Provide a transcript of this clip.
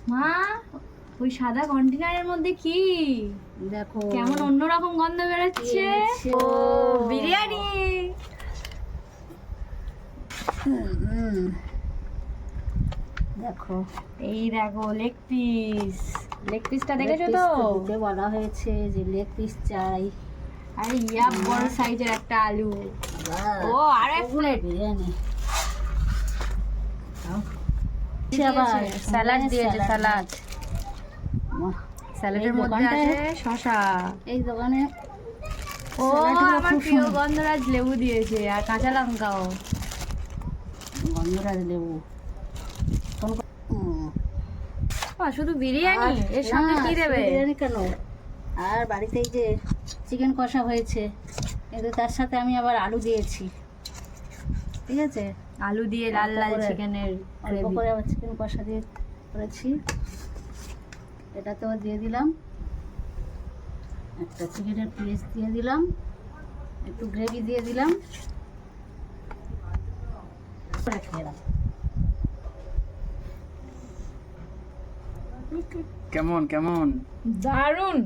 মা, ওই সাদা কন্টেনারের মধ্যে কি দেখো কেমন অন্যরকম গন্ধ বেরোচ্ছে। এনেছে। ও বিরিয়ানি। দেখো এই দেখো লেগ পিস। লেগ পিসটা দেখেছো তো? দিতে বলা হয়েছে যে লেগ পিস চাই। আরে ইয়া বড় সাইজের একটা আলু। ও আর এক প্লেট বিরিয়ানি। স্যালাড দিয়েছে, স্যালাড। স্যালাডের মধ্যে আছে শসা। এই দোকানে ও আমার প্রিয় গন্ধরাজ লেবু দিয়েছে আর কাঁচা লঙ্কাও। গন্ধরাজ লেবু। শুধু বিরিয়ানি, এর সঙ্গে কি দেবে? বিরিয়ানি কেন, আর বাড়িতে এই যে চিকেন কষা হয়েছে, কিন্তু তার সাথে আমি আবার আলু দিয়েছি। ঠিক আছে, আলু দিয়ে লাল লাল চিকেনের অল্প করে আবার চিকেন কষা দিয়ে করেছি। এটাতেও দিয়ে দিলাম একটা চিকেনের পিস, দিয়ে দিলাম একটু গ্রেভি, দিয়ে দিলাম। খেলাম। কেমন কেমন? দারুণ।